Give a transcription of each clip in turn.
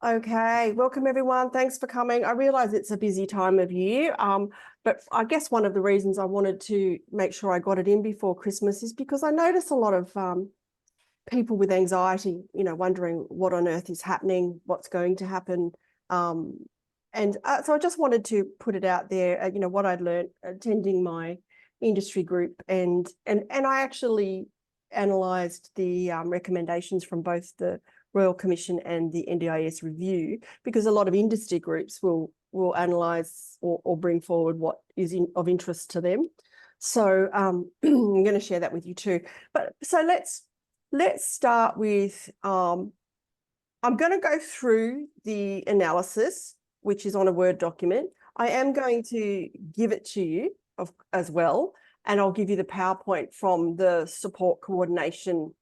Okay, welcome everyone. Thanks for coming. I realise it's a busy time of year, but I guess one of the reasons I wanted to make sure I got it in before Christmas is because I notice a lot of people with anxiety, wondering what on earth is happening, what's going to happen. So I just wanted to put it out there, what I'd learned attending my industry group, and I actually analysed the recommendations from both the Royal Commission and the NDIS review, because a lot of industry groups will analyse or bring forward what is of interest to them. So I'm going to share that with you too. But so let's start with, I'm going to go through the analysis, which is on a Word document. I am going to give it to you as well, and I'll give you the PowerPoint from the support coordination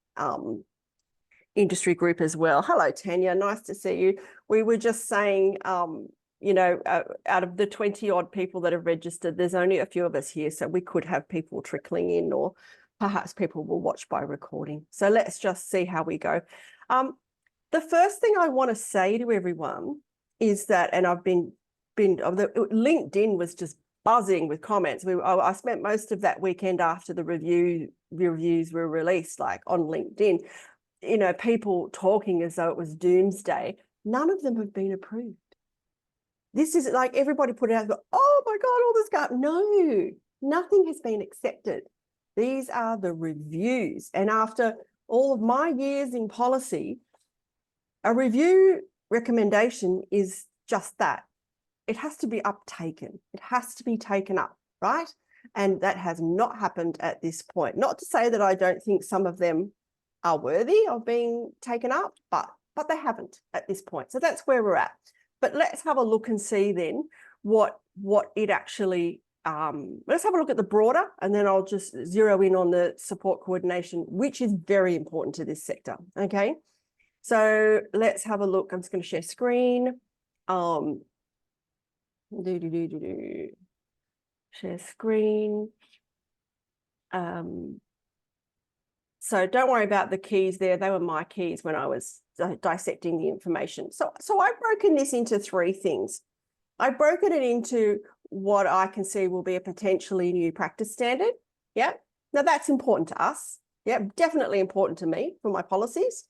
industry group as well. Hello, Tanya, nice to see you. We were just saying, out of the 20 odd people that have registered, there's only a few of us here, so we could have people trickling in, or perhaps people will watch by recording. So let's just see how we go. The first thing I want to say to everyone is that, and I've been LinkedIn was just buzzing with comments. I spent most of that weekend after the reviews were released, like on LinkedIn, people talking as though it was doomsday. None of them have been approved. This is like everybody put it out, go, oh my God, all this stuff. No, nothing has been accepted. These are the reviews. And after all of my years in policy, a review recommendation is just that. It has to be uptaken. It has to be taken up, right? And that has not happened at this point. Not to say that I don't think some of them are worthy of being taken up, but they haven't at this point. So that's where we're at. But let's have a look and see then what it actually, let's have a look at the broader, and then I'll just zero in on the support coordination, which is very important to this sector, okay? So let's have a look. I'm just going to share screen. Share screen. So don't worry about the keys there. They were my keys when I was dissecting the information. So I've broken this into three things. I've broken it into what I can see will be a potentially new practice standard. Yeah. Now that's important to us. Yeah, definitely important to me for my policies.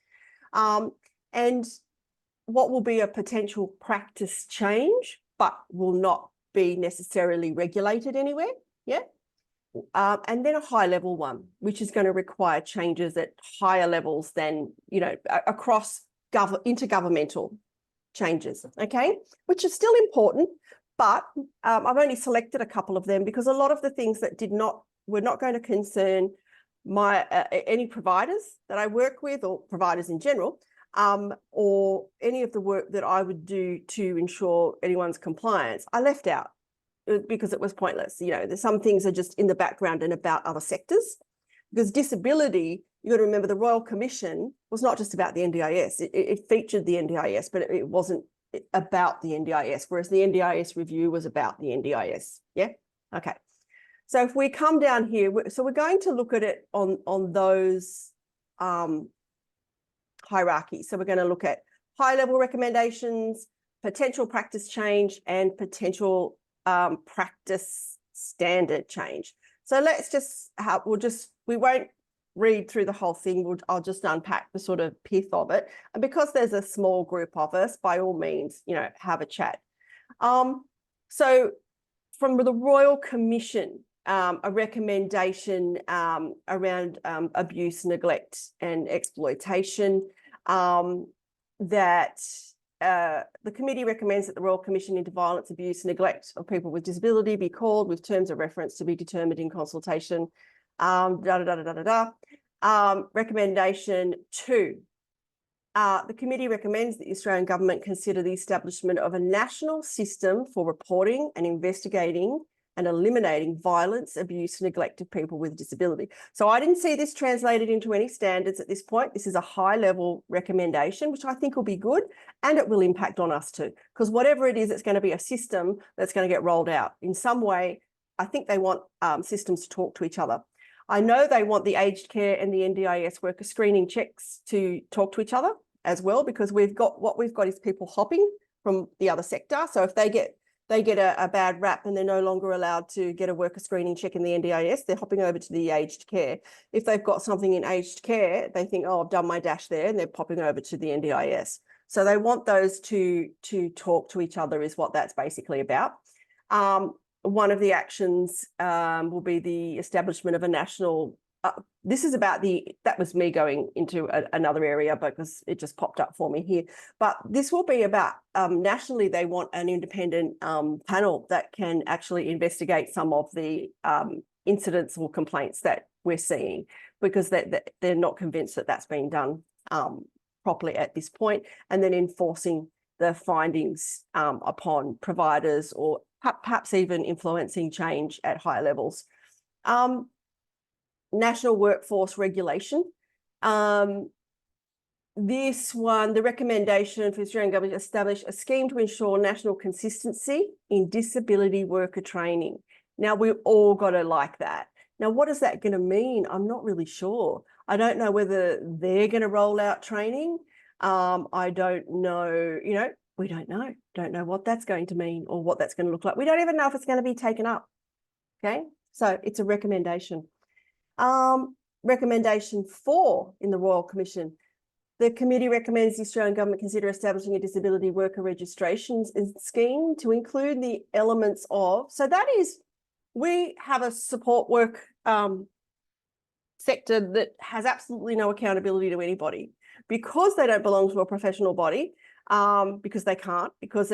And what will be a potential practice change, but will not be necessarily regulated anywhere. Yeah. And then a high level one, which is going to require changes at higher levels than, across intergovernmental changes, okay, which is still important. But I've only selected a couple of them because a lot of the things that were not going to concern any providers that I work with, or providers in general, or any of the work that I would do to ensure anyone's compliance, I left out, because it was pointless. There's some things are just in the background and about other sectors. Because disability, you got to remember, the Royal Commission was not just about the NDIS. It featured the NDIS, but it wasn't about the NDIS, whereas the NDIS review was about the NDIS. Yeah? Okay. So if we come down here, so we're going to look at it on those hierarchies. So we're going to look at high-level recommendations, potential practice change, and potential practice standard change. So let's just we won't read through the whole thing. I'll just unpack the sort of pith of it. And because there's a small group of us, by all means, have a chat. So from the Royal Commission, a recommendation around abuse, neglect, and exploitation, that the committee recommends that the Royal Commission into Violence, Abuse, Neglect of People with Disability be called with terms of reference to be determined in consultation. Recommendation 2. The committee recommends that the Australian government consider the establishment of a national system for reporting and investigating and eliminating violence, abuse, and neglect of people with disability. So I didn't see this translated into any standards at this point. This is a high-level recommendation, which I think will be good, and it will impact on us too, because whatever it is, it's going to be a system that's going to get rolled out. In some way, I think they want systems to talk to each other. I know they want the aged care and the NDIS worker screening checks to talk to each other. as well, because what we've got is people hopping from the other sector. So if they get a bad rap and they're no longer allowed to get a worker screening check in the NDIS, they're hopping over to the aged care. If they've got something in aged care, they think, oh, I've done my dash there, and they're popping over to the NDIS. So they want those to talk to each other is what that's basically about. One of the actions will be the establishment of a national, this is about that was me going into another area because it just popped up for me here. But this will be about, nationally, they want an independent panel that can actually investigate some of the incidents or complaints that we're seeing, because they're not convinced that that's been done properly at this point, and then enforcing the findings upon providers, or perhaps even influencing change at higher levels. National workforce regulation. This one, the recommendation for the Australian government to establish a scheme to ensure national consistency in disability worker training. Now, we all got to like that. Now, what is that going to mean? I'm not really sure. I don't know whether they're going to roll out training. I don't know, we don't know what that's going to mean or what that's going to look like. We don't even know if it's going to be taken up. Okay, so it's a recommendation. Recommendation 4 in the Royal Commission. The committee recommends the Australian government consider establishing a disability worker registrations scheme to include the elements of, so that is, we have a support work sector that has absolutely no accountability to anybody, because they don't belong to a professional body, because they can't, because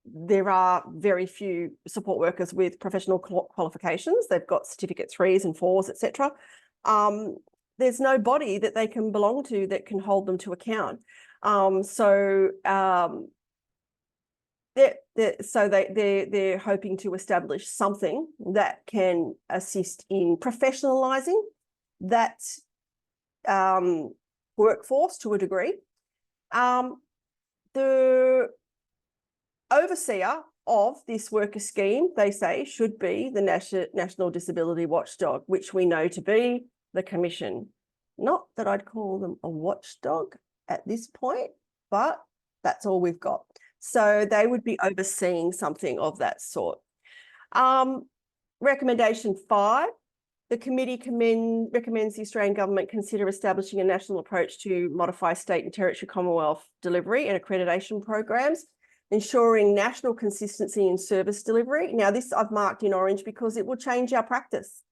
there are very few support workers with professional qualifications. They've got certificate 3s and 4s, etc. There's no body that they can belong to that can hold them to account. So they're hoping to establish something that can assist in professionalising that workforce to a degree. The overseer of this worker scheme, they say, should be the National Disability Watchdog, which we know to be the Commission. Not that I'd call them a watchdog at this point, but that's all we've got. So they would be overseeing something of that sort. Recommendation 5, the committee recommends the Australian government consider establishing a national approach to modify state and territory Commonwealth delivery and accreditation programs, ensuring national consistency in service delivery. Now, this I've marked in orange because it will change our practice.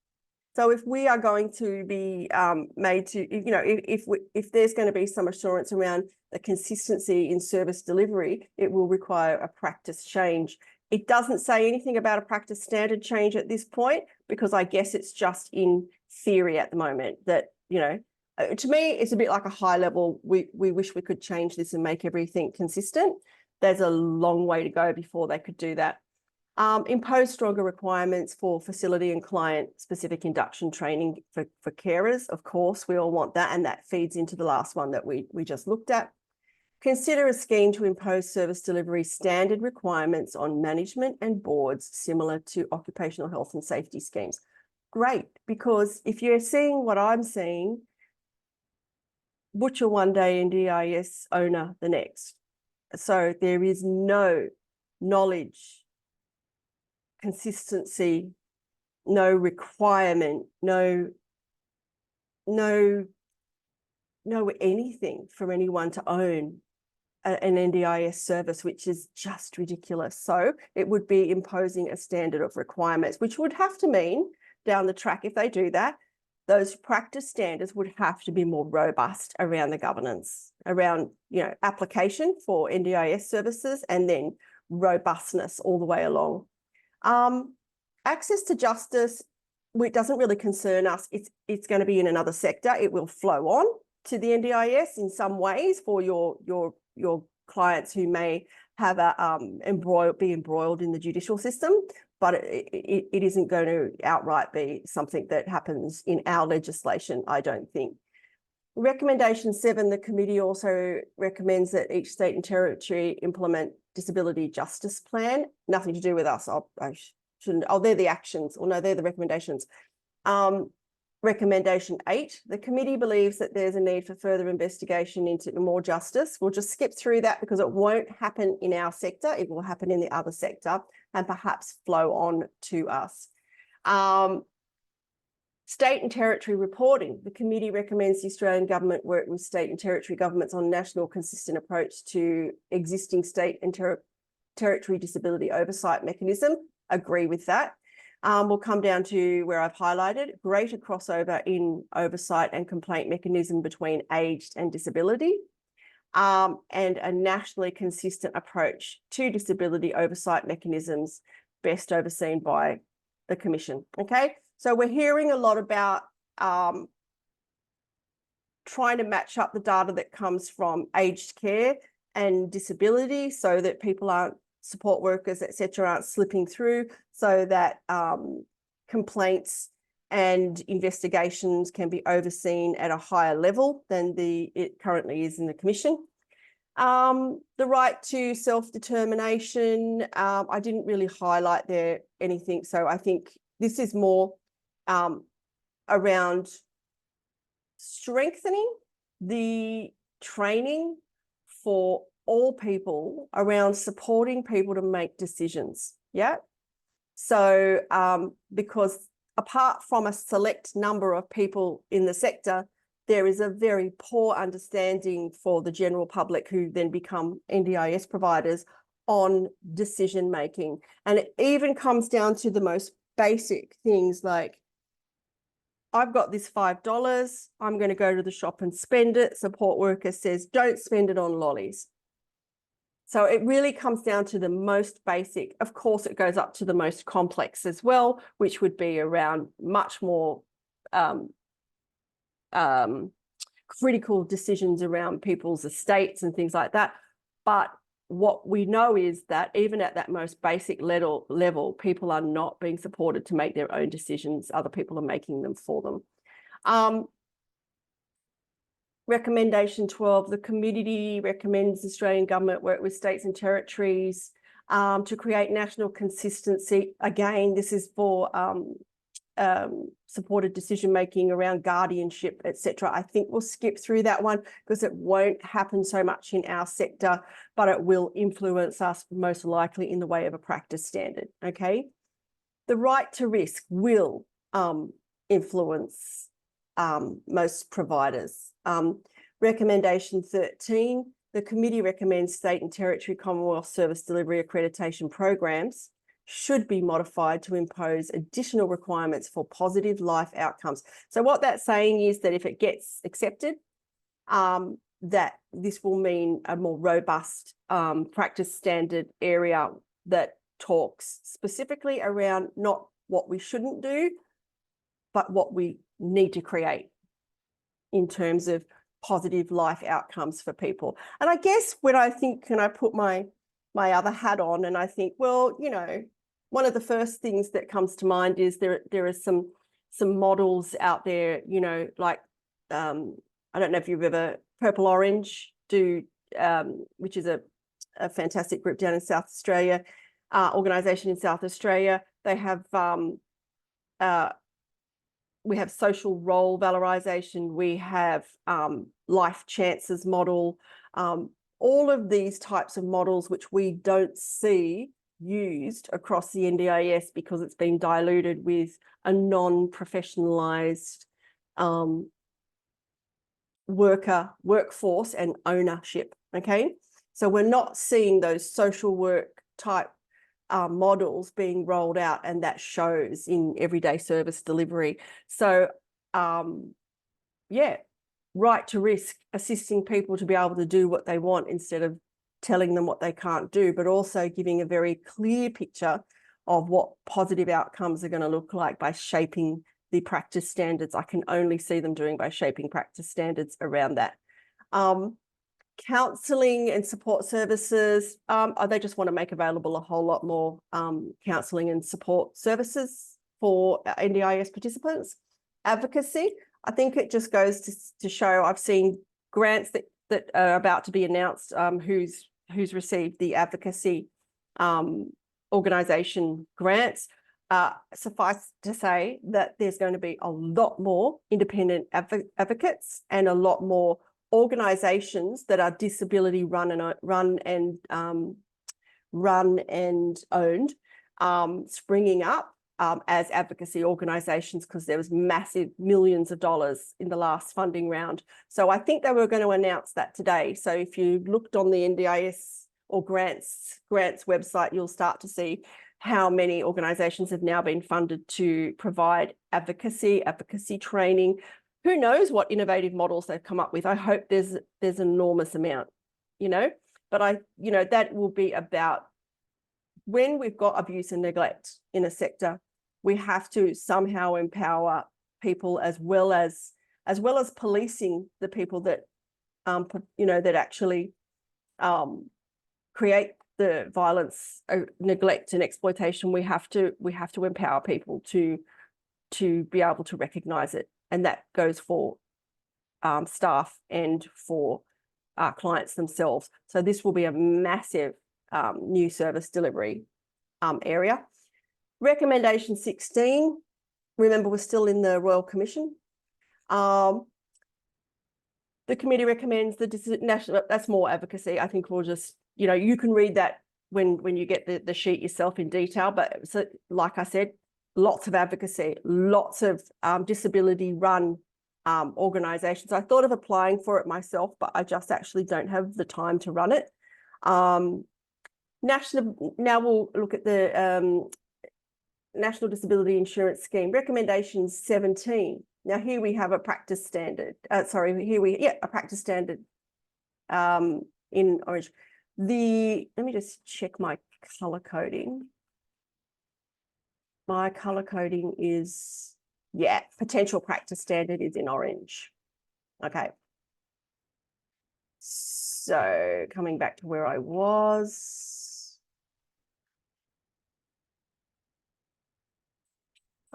So if we are going to be made to, if there's going to be some assurance around the consistency in service delivery, it will require a practice change. It doesn't say anything about a practice standard change at this point, because I guess it's just in theory at the moment that, to me, it's a bit like a high level. We wish we could change this and make everything consistent. There's a long way to go before they could do that. Impose stronger requirements for facility and client-specific induction training for carers. Of course, we all want that, and that feeds into the last one that we just looked at. Consider a scheme to impose service delivery standard requirements on management and boards similar to occupational health and safety schemes. Great, because if you're seeing what I'm seeing, butcher one day, NDIS owner the next. So there is no knowledge, consistency, no requirement, no anything for anyone to own an NDIS service, which is just ridiculous. So it would be imposing a standard of requirements, which would have to mean down the track, if they do that, those practice standards would have to be more robust around the governance, around, application for NDIS services, and then robustness all the way along. Access to justice, it doesn't really concern us. It's going to be in another sector. It will flow on to the NDIS in some ways for your clients who may have be embroiled in the judicial system, but it isn't going to outright be something that happens in our legislation, I don't think. Recommendation 7, the committee also recommends that each state and territory implement disability justice plan. Nothing to do with us. I shouldn't. Oh, they're the actions. Or no, they're the recommendations. Recommendation 8, the committee believes that there's a need for further investigation into more justice. We'll just skip through that because it won't happen in our sector. It will happen in the other sector and perhaps flow on to us. State and territory reporting. The committee recommends the Australian government work with state and territory governments on national consistent approach to existing state and territory disability oversight mechanism. Agree with that. We'll come down to where I've highlighted greater crossover in oversight and complaint mechanism between aged and disability, and a nationally consistent approach to disability oversight mechanisms best overseen by the Commission. Okay, so we're hearing a lot about trying to match up the data that comes from aged care and disability so that people aren't, support workers, etc., aren't slipping through, so that complaints and investigations can be overseen at a higher level than it currently is in the Commission. The right to self-determination, I didn't really highlight there anything, so I think this is more around strengthening the training for all people around supporting people to make decisions. Yeah. So because apart from a select number of people in the sector, there is a very poor understanding for the general public who then become NDIS providers on decision making. And it even comes down to the most basic things like, I've got this $5, I'm going to go to the shop and spend it. Support worker says, don't spend it on lollies. So it really comes down to the most basic. Of course, it goes up to the most complex as well, which would be around much more critical decisions around people's estates and things like that. But what we know is that even at that most basic level, people are not being supported to make their own decisions. Other people are making them for them. Recommendation 12, the committee recommends the Australian government work with states and territories to create national consistency. Again, this is for supported decision-making around guardianship, etc. I think we'll skip through that one because it won't happen so much in our sector, but it will influence us most likely in the way of a practice standard, okay? The right to risk will influence most providers. Recommendation 13, the committee recommends state and territory Commonwealth Service Delivery accreditation programs should be modified to impose additional requirements for positive life outcomes. So what that's saying is that if it gets accepted, that this will mean a more robust practice standard area that talks specifically around not what we shouldn't do, but what we need to create in terms of positive life outcomes for people. And I guess when I think, and I put my other hat on and I think, well, you know, one of the first things that comes to mind is there are some models out there, you know, like, I don't know if you've ever, Purple Orange do, which is a fantastic group down in South Australia, organisation in South Australia. They have, we have social role valorisation, we have life chances model, all of these types of models which we don't see used across the NDIS because it's been diluted with a non-professionalised workforce and ownership, okay? So we're not seeing those social work type models being rolled out, and that shows in everyday service delivery. So yeah, right to risk, assisting people to be able to do what they want instead of telling them what they can't do, but also giving a very clear picture of what positive outcomes are going to look like by shaping the practice standards. I can only see them doing by shaping practice standards around that. Counselling and support services, they just want to make available a whole lot more counselling and support services for NDIS participants. Advocacy, I think it just goes to show, I've seen grants that are about to be announced, who's received the advocacy organisation grants. suffice to say that there's going to be a lot more independent advocates and a lot more organisations that are disability run and owned, springing up as advocacy organisations, because there was massive millions of dollars in the last funding round. So I think they were going to announce that today. So if you looked on the NDIS or grants website, you'll start to see how many organisations have now been funded to provide advocacy training. Who knows what innovative models they've come up with? I hope there's an enormous amount, but that will be about when we've got abuse and neglect in a sector, we have to somehow empower people as well as policing the people that that actually create the violence, neglect and exploitation. We have to empower people to be able to recognise it, and that goes for staff and for clients themselves. So this will be a massive new service delivery area. Recommendation 16, remember we're still in the Royal Commission. The committee recommends the national, that's more advocacy. I think we'll just, you can read that when you get the sheet yourself in detail, but so, like I said, lots of advocacy, lots of disability run organisations. I thought of applying for it myself, but I just actually don't have the time to run it. Now we'll look at the National Disability Insurance Scheme, recommendation 17. Now here we have a practice standard. A practice standard in orange. Let me just check my colour coding. My colour coding is, potential practice standard is in orange. Okay. So coming back to where I was.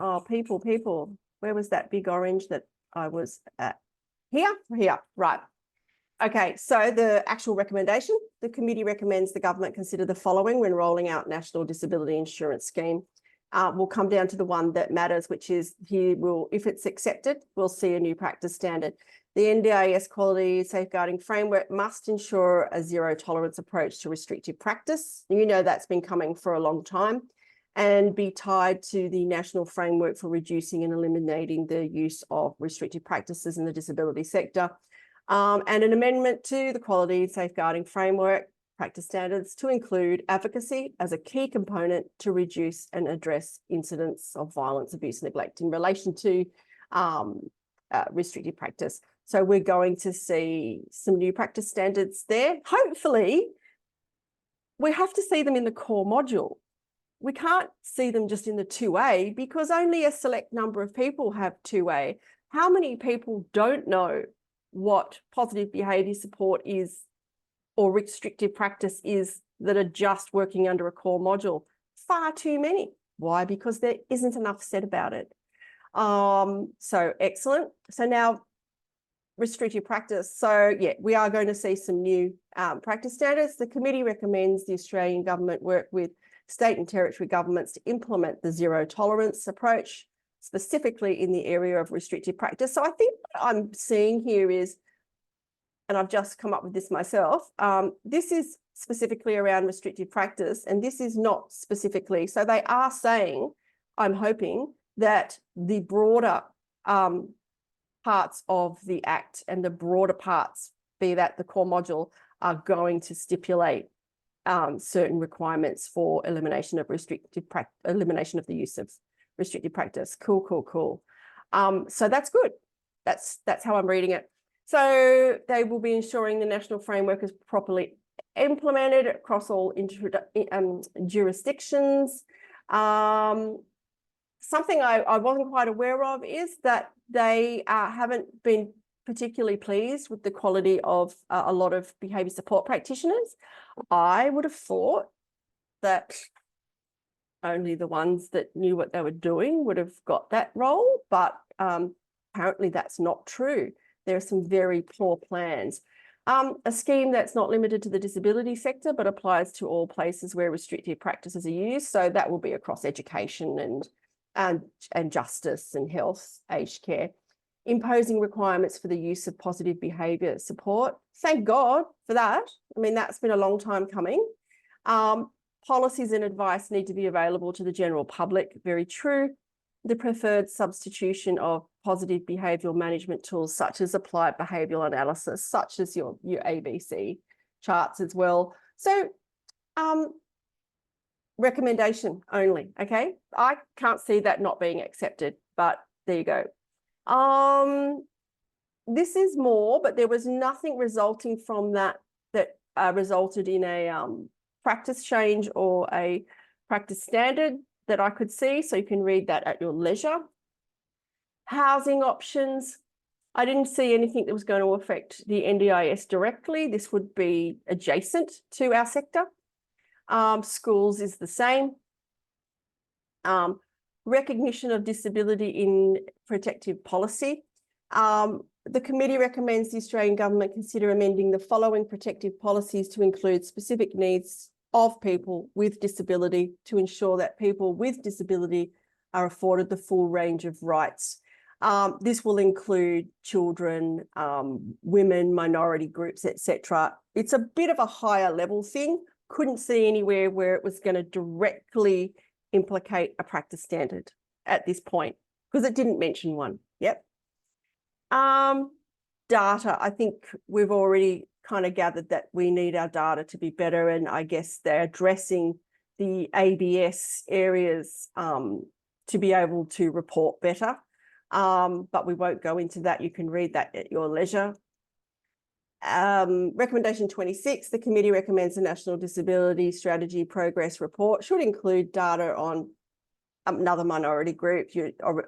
Oh, people, where was that big orange that I was at? Here, right. Okay, so the actual recommendation, the committee recommends the government consider the following when rolling out National Disability Insurance Scheme. We'll come down to the one that matters, which is here if it's accepted, we'll see a new practice standard. The NDIS quality safeguarding framework must ensure a zero tolerance approach to restrictive practice. That's been coming for a long time, and be tied to the national framework for reducing and eliminating the use of restrictive practices in the disability sector. And an amendment to the quality safeguarding framework practice standards to include advocacy as a key component to reduce and address incidents of violence, abuse, neglect in relation to restrictive practice. So we're going to see some new practice standards there. Hopefully, we have to see them in the core module. We can't see them just in the 2A because only a select number of people have 2A. How many people don't know what positive behaviour support is or restrictive practice is that are just working under a core module? Far too many. Why? Because there isn't enough said about it. So excellent. So now restrictive practice. So we are going to see some new practice standards. The committee recommends the Australian government work with state and territory governments to implement the zero tolerance approach, specifically in the area of restrictive practice. So I think what I'm seeing here is, and I've just come up with this myself, this is specifically around restrictive practice, and this is not specifically. So they are saying, I'm hoping, that the broader parts of the Act and the broader parts, be that the core module, are going to stipulate certain requirements for elimination of elimination of the use of restrictive practice. Cool. So that's good. That's how I'm reading it. So they will be ensuring the national framework is properly implemented across all jurisdictions. Something I wasn't quite aware of is that they haven't been particularly pleased with the quality of a lot of behaviour support practitioners. I would have thought that only the ones that knew what they were doing would have got that role, but apparently that's not true. There are some very poor plans. A scheme that's not limited to the disability sector, but applies to all places where restrictive practices are used. So that will be across education and justice and health, aged care. Imposing requirements for the use of positive behaviour support. Thank God for that. I mean, that's been a long time coming. Policies and advice need to be available to the general public. Very true. The preferred substitution of positive behavioural management tools such as applied behavioural analysis, such as your ABC charts as well. So recommendation only, okay? I can't see that not being accepted, but there you go. This is more, but there was nothing resulting from that resulted in a practice change or a practice standard that I could see. So you can read that at your leisure. Housing options. I didn't see anything that was going to affect the NDIS directly. This would be adjacent to our sector. Schools is the same. Recognition of disability in protective policy. The committee recommends the Australian government consider amending the following protective policies to include specific needs of people with disability to ensure that people with disability are afforded the full range of rights. This will include children, women, minority groups, etc. It's a bit of a higher level thing. Couldn't see anywhere where it was going to directly implicate a practice standard at this point because it didn't mention one. Yep. Data. I think we've already kind of gathered that we need our data to be better, and I guess they're addressing the ABS areas to be able to report better. But we won't go into that. You can read that at your leisure. Recommendation 26, the committee recommends the National Disability Strategy Progress Report should include data on another minority group,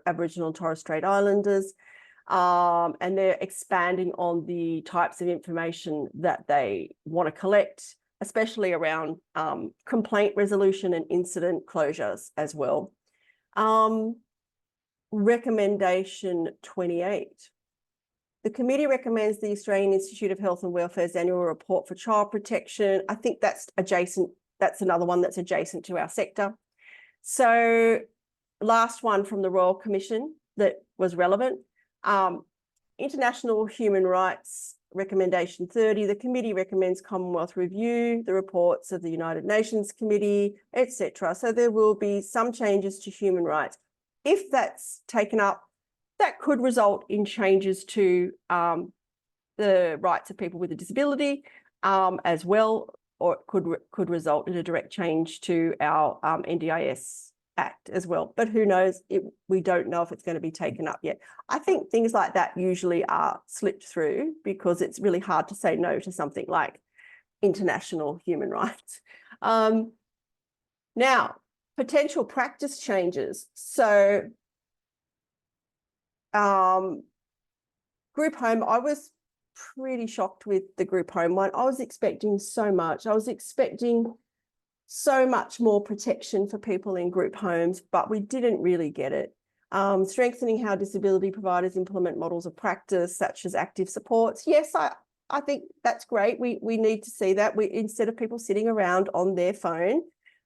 Aboriginal and Torres Strait Islanders, and they're expanding on the types of information that they want to collect, especially around complaint resolution and incident closures as well. Recommendation 28. The committee recommends the Australian Institute of Health and Welfare's annual report for child protection. I think that's adjacent. That's another one that's adjacent to our sector. So last one from the Royal Commission that was relevant. International Human Rights Recommendation 30. The committee recommends Commonwealth review the reports of the United Nations Committee, etc. So there will be some changes to human rights. If that's taken up, that could result in changes to the rights of people with a disability as well, or it could result in a direct change to our NDIS Act as well. But who knows? We don't know if it's going to be taken up yet. I think things like that usually are slipped through because it's really hard to say no to something like international human rights. Now, potential practice changes. So group home, I was pretty shocked with the group home one. I was expecting so much. I was expecting so much more protection for people in group homes, but we didn't really get it. Strengthening how disability providers implement models of practice, such as active supports. Yes, I think that's great. We need to see that. Instead of people sitting around on their phone,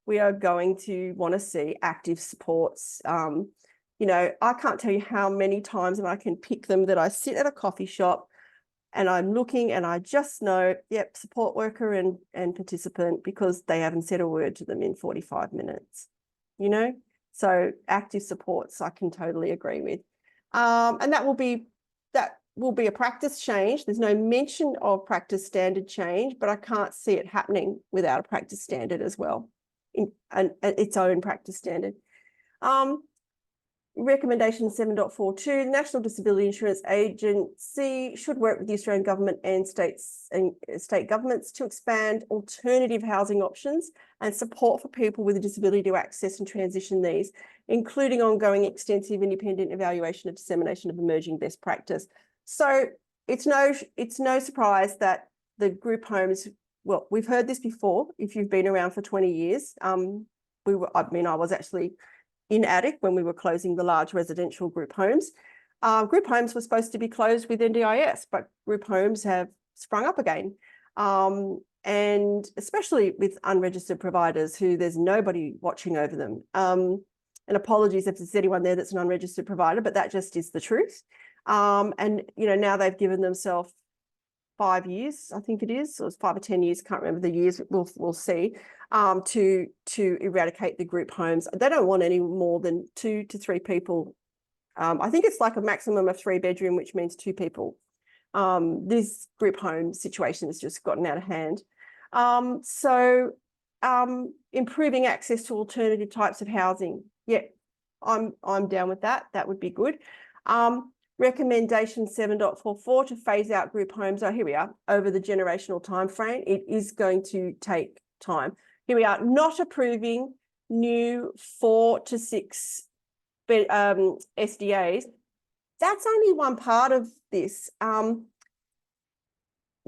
we are going to want to see active supports. You know, I can't tell you how many times, and I can pick them, that I sit at a coffee shop and I'm looking and I just know, yep, support worker and participant, because they haven't said a word to them in 45 minutes, you know? So active supports, I can totally agree with. And that will be a practice change. There's no mention of practice standard change, but I can't see it happening without a practice standard as well, its own practice standard. Recommendation 7.42, the National Disability Insurance Agency should work with the Australian government and state governments to expand alternative housing options and support for people with a disability to access and transition these, including ongoing extensive independent evaluation of dissemination of emerging best practice. So it's no surprise that the group homes, well, we've heard this before if you've been around for 20 years. I was actually in ADIC when we were closing the large residential group homes. Group homes were supposed to be closed with NDIS, but group homes have sprung up again. And especially with unregistered providers who there's nobody watching over them. And apologies if there's anyone there that's an unregistered provider, but that just is the truth. And, you know, now they've given themselves 5 years, I think it is, or it's 5 or 10 years, can't remember the years, we'll see, to eradicate the group homes. They don't want any more than 2 to 3 people. I think it's like a maximum of 3 bedroom, which means 2 people. This group home situation has just gotten out of hand. Improving access to alternative types of housing. Yeah, I'm down with that. That would be good. Recommendation 7.44 to phase out group homes. Oh, here we are, over the generational time frame. It is going to take time. Here we are, not approving new 4 to 6 SDAs. That's only one part of this.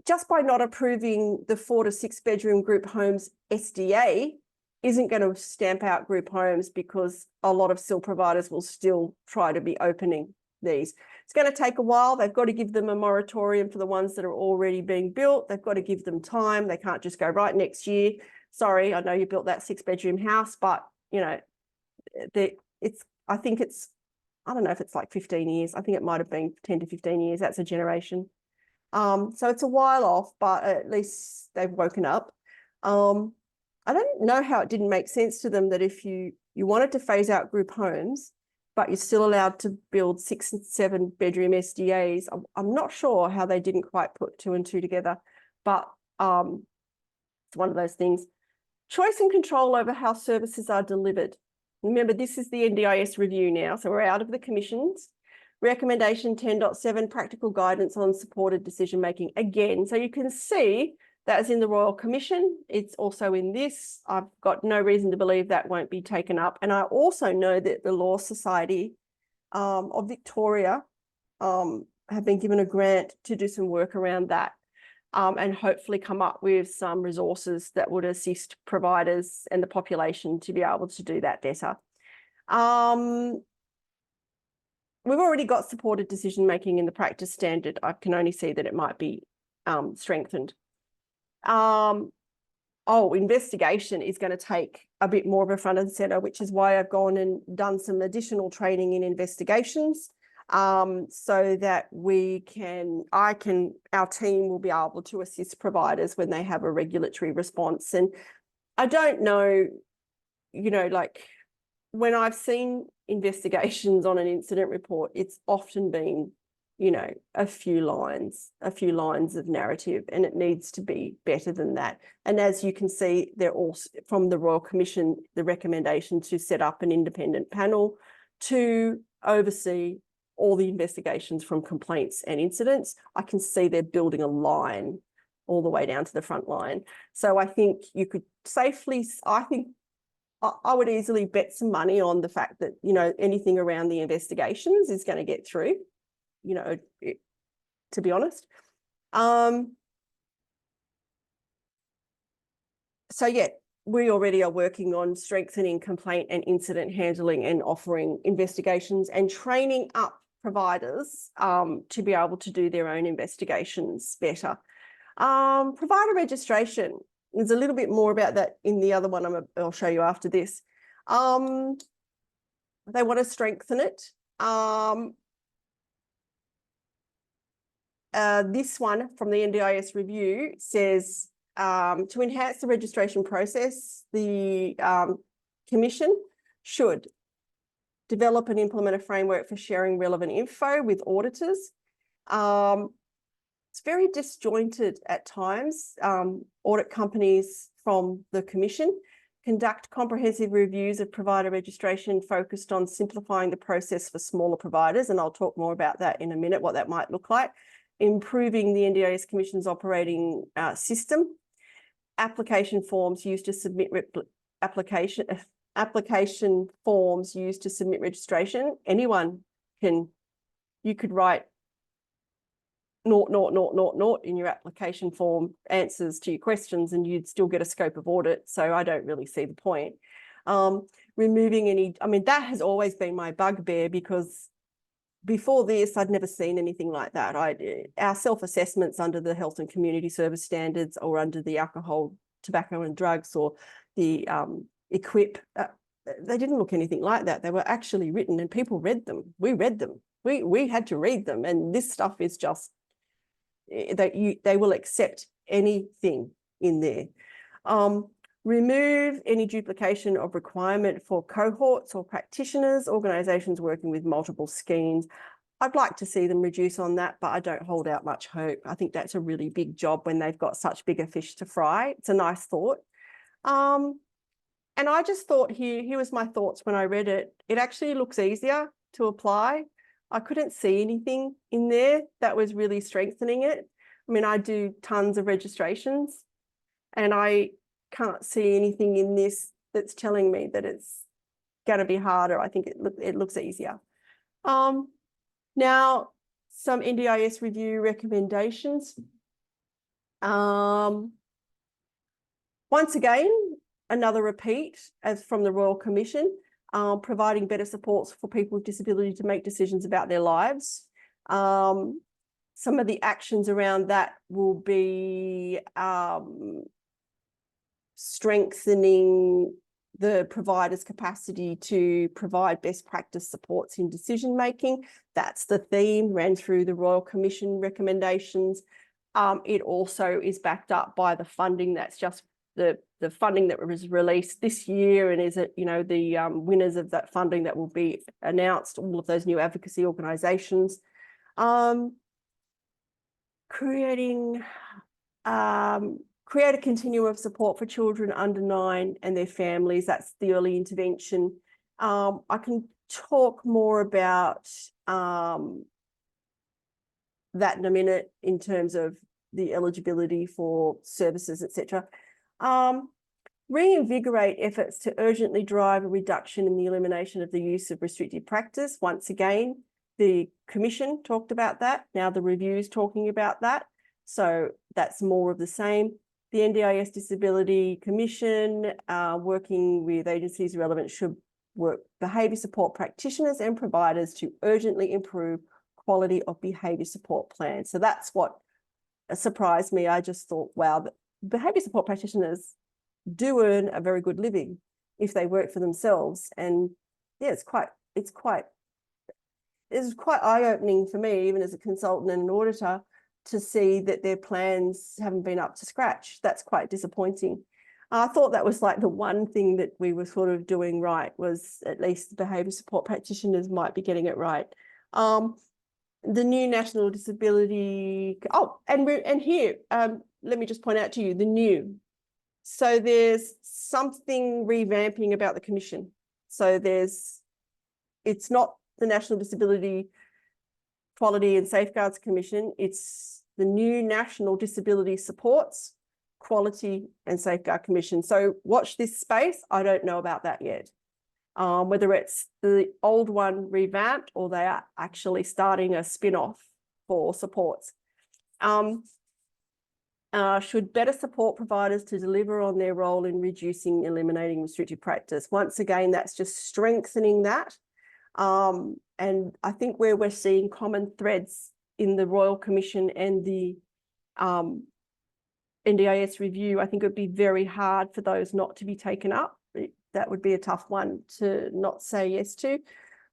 Just by not approving the 4 to 6 bedroom group homes SDA isn't going to stamp out group homes, because a lot of still providers will still try to be opening these. It's going to take a while. They've got to give them a moratorium for the ones that are already being built. They've got to give them time. They can't just go right next year. Sorry, I know you built that 6 bedroom house, but you know, I think it's, I don't know if it's like 15 years. I think it might have been 10 to 15 years. That's a generation. So it's a while off, but at least they've woken up. I don't know how it didn't make sense to them that if you wanted to phase out group homes, but you're still allowed to build 6 and 7 bedroom SDAs. I'm not sure how they didn't quite put 2 and 2 together, but it's one of those things. Choice and control over how services are delivered. Remember, this is the NDIS review now, so we're out of the commissions. Recommendation 10.7, practical guidance on supported decision-making. Again, so you can see that's in the Royal Commission. It's also in this. I've got no reason to believe that won't be taken up. And I also know that the Law Society of Victoria have been given a grant to do some work around that, and hopefully come up with some resources that would assist providers and the population to be able to do that better. We've already got supported decision-making in the practice standard. I can only see that it might be strengthened. Investigation is going to take a bit more of a front and center, which is why I've gone and done some additional training in investigations, so that our team will be able to assist providers when they have a regulatory response. And I don't know, you know, like when I've seen investigations on an incident report, it's often been, you know, a few lines of narrative, and it needs to be better than that. And as you can see, they're also from the Royal Commission, the recommendation to set up an independent panel to oversee all the investigations from complaints and incidents. I can see they're building a line all the way down to the front line. So I think you could safely, I would easily bet some money on the fact that, you know, anything around the investigations is going to get through, you know, to be honest. So yeah, we already are working on strengthening complaint and incident handling and offering investigations and training up providers to be able to do their own investigations better. Provider registration. There's a little bit more about that in the other one I'll show you after this. They want to strengthen it. This one from the NDIS review says to enhance the registration process, the Commission should develop and implement a framework for sharing relevant info with auditors. It's very disjointed at times. Audit companies from the Commission conduct comprehensive reviews of provider registration focused on simplifying the process for smaller providers, and I'll talk more about that in a minute, what that might look like. Improving the NDIS Commission's operating system. Application forms used to submit application forms used to submit registration. Anyone can, you could write 0 in your application form, answers to your questions, and you'd still get a scope of audit. So I don't really see the point. Removing any, I mean, that has always been my bugbear, because before this, I'd never seen anything like that. Our self-assessments under the Health and Community Service Standards or under the Alcohol, Tobacco and Drugs or the EQIP, they didn't look anything like that. They were actually written and people read them. We read them. We had to read them. And this stuff is just, they will accept anything in there. Remove any duplication of requirement for cohorts or practitioners, organisations working with multiple schemes. I'd like to see them reduce on that, but I don't hold out much hope. I think that's a really big job when they've got such bigger fish to fry. It's a nice thought. And I just thought here was my thoughts when I read it. It actually looks easier to apply. I couldn't see anything in there that was really strengthening it. I mean, I do tons of registrations and I can't see anything in this that's telling me that it's going to be harder. I think it looks easier. Now, some NDIS review recommendations. Once again, another repeat as from the Royal Commission, providing better supports for people with disability to make decisions about their lives. Some of the actions around that will be strengthening the provider's capacity to provide best practice supports in decision making. That's the theme, ran through the Royal Commission recommendations. It also is backed up by the funding that's just the funding that was released this year, and is it, you know, the winners of that funding that will be announced, all of those new advocacy organisations. Create a continuum of support for children under 9 and their families. That's the early intervention. I can talk more about that in a minute in terms of the eligibility for services, etc. Reinvigorate efforts to urgently drive a reduction in the elimination of the use of restrictive practice. Once again, the Commission talked about that. Now the review's talking about that. So that's more of the same. The NDIS Disability Commission, working with agencies relevant, should work behaviour support practitioners and providers to urgently improve quality of behaviour support plans. So that's what surprised me. I just thought, wow, behaviour support practitioners do earn a very good living if they work for themselves. And yeah, it's quite eye-opening for me, even as a consultant and an auditor, to see that their plans haven't been up to scratch. That's quite disappointing. I thought that was like the one thing that we were sort of doing right, was at least the behaviour support practitioners might be getting it right. The new National Disability, and here, let me just point out to you, the new. So there's something revamping about the Commission. So it's not the National Disability Quality and Safeguards Commission, it's the new National Disability Supports, Quality and Safeguard Commission. So watch this space. I don't know about that yet. Whether it's the old one revamped or they are actually starting a spin-off for supports. Should better support providers to deliver on their role in reducing, eliminating restrictive practice. Once again, that's just strengthening that. And I think where we're seeing common threads in the Royal Commission and the NDIS review, I think it would be very hard for those not to be taken up. That would be a tough one to not say yes to.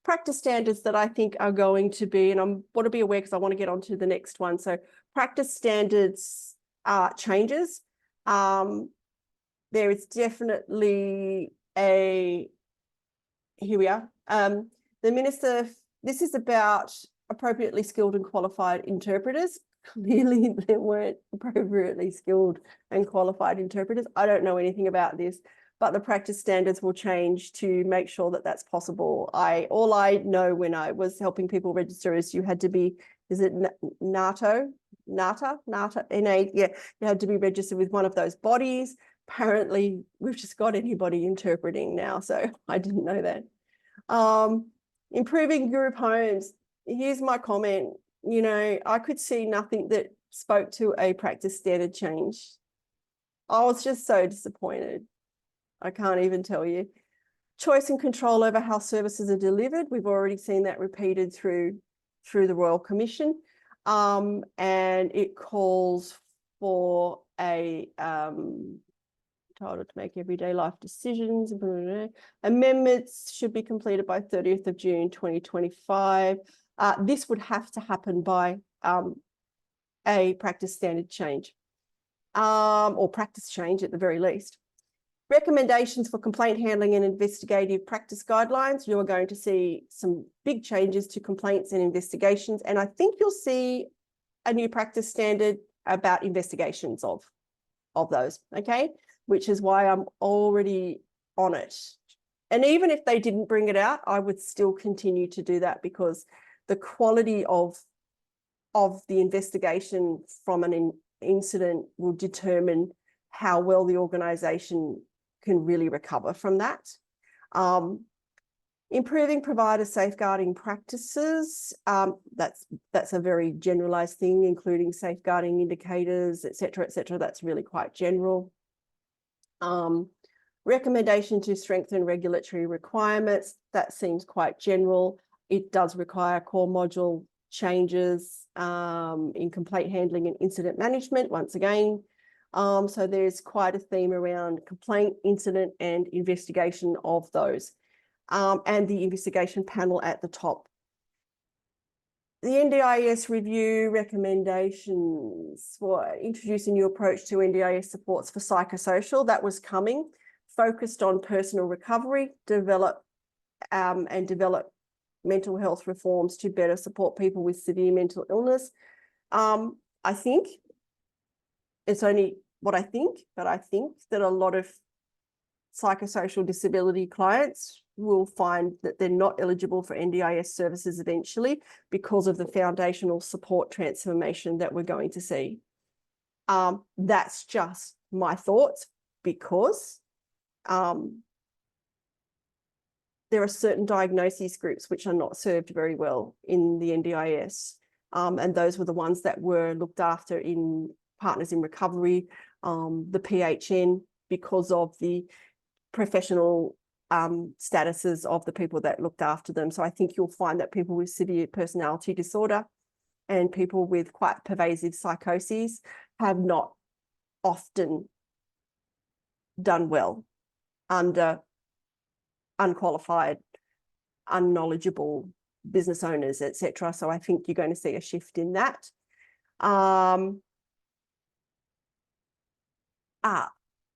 Practice standards that I think are going to be, and I want to be aware because I want to get on to the next one. So practice standards changes. There is definitely here we are. The Minister, this is about appropriately skilled and qualified interpreters. Clearly there weren't appropriately skilled and qualified interpreters. I don't know anything about this, but the practice standards will change to make sure that that's possible. All I know when I was helping people register is you had to be, is it NATA, yeah, you had to be registered with one of those bodies. Apparently we've just got anybody interpreting now, so I didn't know that. Improving group homes. Here's my comment. You know, I could see nothing that spoke to a practice standard change. I was just so disappointed. I can't even tell you. Choice and control over how services are delivered. We've already seen that repeated through through the Royal Commission, and it calls for a entitled to make everyday life decisions. Amendments should be completed by 30th of June 2025. This would have to happen by a practice standard change, or practice change at the very least. Recommendations for complaint handling and investigative practice guidelines. You are going to see some big changes to complaints and investigations, and I think you'll see a new practice standard about investigations of those, okay? Which is why I'm already on it. And even if they didn't bring it out, I would still continue to do that, because the quality of the investigation from an incident will determine how well the organisation can really recover from that. Improving provider safeguarding practices. That's a very generalised thing, including safeguarding indicators, et cetera, et cetera. That's really quite general. Recommendation to strengthen regulatory requirements. That seems quite general. It does require core module changes in complaint handling and incident management, once again. So there's quite a theme around complaint, incident, and investigation of those, and the investigation panel at the top. The NDIS review recommendations for introducing new approach to NDIS supports for psychosocial. That was coming, focused on personal recovery, develop mental health reforms to better support people with severe mental illness. I think it's only what I think, but I think that a lot of psychosocial disability clients will find that they're not eligible for NDIS services eventually because of the foundational support transformation that we're going to see. That's just my thoughts, because there are certain diagnosis groups which are not served very well in the NDIS. And those were the ones that were looked after in Partners in Recovery, the PHN, because of the professional statuses of the people that looked after them. So I think you'll find that people with severe personality disorder and people with quite pervasive psychoses have not often done well under unqualified, unknowledgeable business owners, etc. So I think you're going to see a shift in that.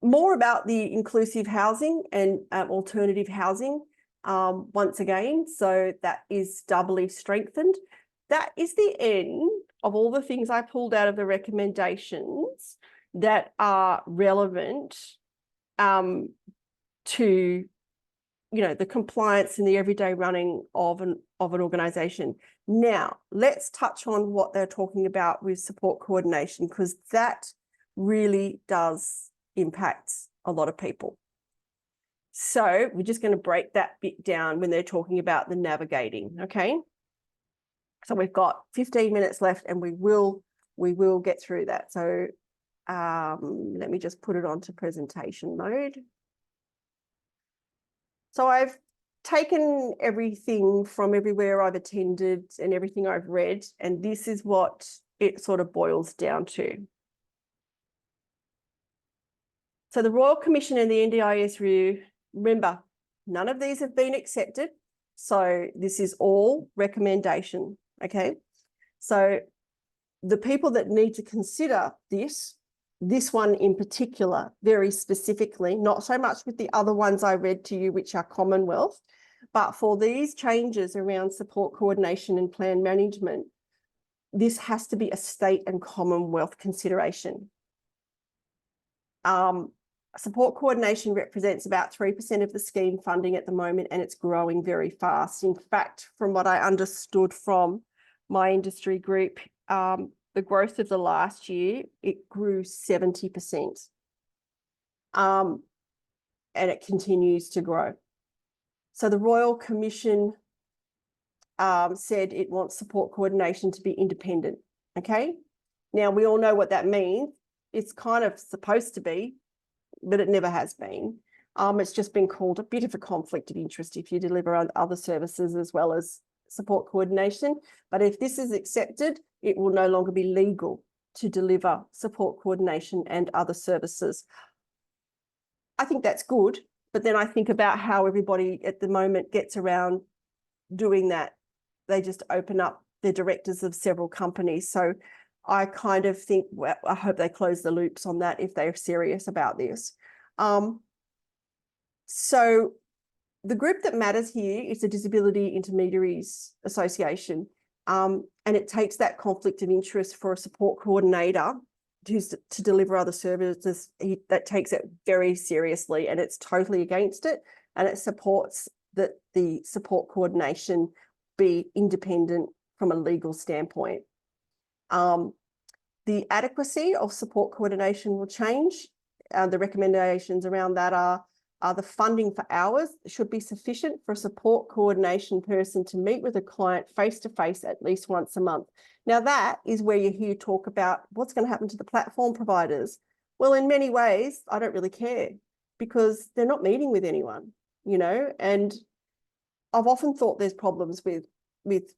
More about the inclusive housing and alternative housing, once again, so that is doubly strengthened. That is the end of all the things I pulled out of the recommendations that are relevant to, you know, the compliance and the everyday running of an organisation. Now, let's touch on what they're talking about with support coordination, because that really does impact a lot of people. So we're just going to break that bit down when they're talking about the navigating, okay? So we've got 15 minutes left and we will get through that. So let me just put it onto presentation mode. So I've taken everything from everywhere I've attended and everything I've read, and this is what it sort of boils down to. So the Royal Commission and the NDIS review, remember, none of these have been accepted. So this is all recommendation, okay? So the people that need to consider this one in particular, very specifically, not so much with the other ones I read to you, which are Commonwealth, but for these changes around support coordination and plan management, this has to be a state and Commonwealth consideration. Support coordination represents about 3% of the scheme funding at the moment, and it's growing very fast. In fact, from what I understood from my industry group, the growth of the last year, it grew 70%. And it continues to grow. So the Royal Commission said it wants support coordination to be independent, okay? Now, we all know what that means. It's kind of supposed to be, but it never has been. It's just been called a bit of a conflict of interest if you deliver on other services as well as support coordination. But if this is accepted, it will no longer be legal to deliver support coordination and other services. I think that's good, but then I think about how everybody at the moment gets around doing that. They just open up the directors of several companies. So I kind of think, well, I hope they close the loops on that if they're serious about this. So the group that matters here is the Disability Intermediaries Association. And it takes that conflict of interest for a support coordinator to deliver other services. That takes it very seriously, and it's totally against it. And it supports that the support coordination be independent from a legal standpoint. The adequacy of support coordination will change. The recommendations around that are the funding for hours should be sufficient for a support coordination person to meet with a client face-to-face at least once a month. Now, that is where you hear talk about what's going to happen to the platform providers. Well, in many ways, I don't really care because they're not meeting with anyone, you know, and I've often thought there's problems with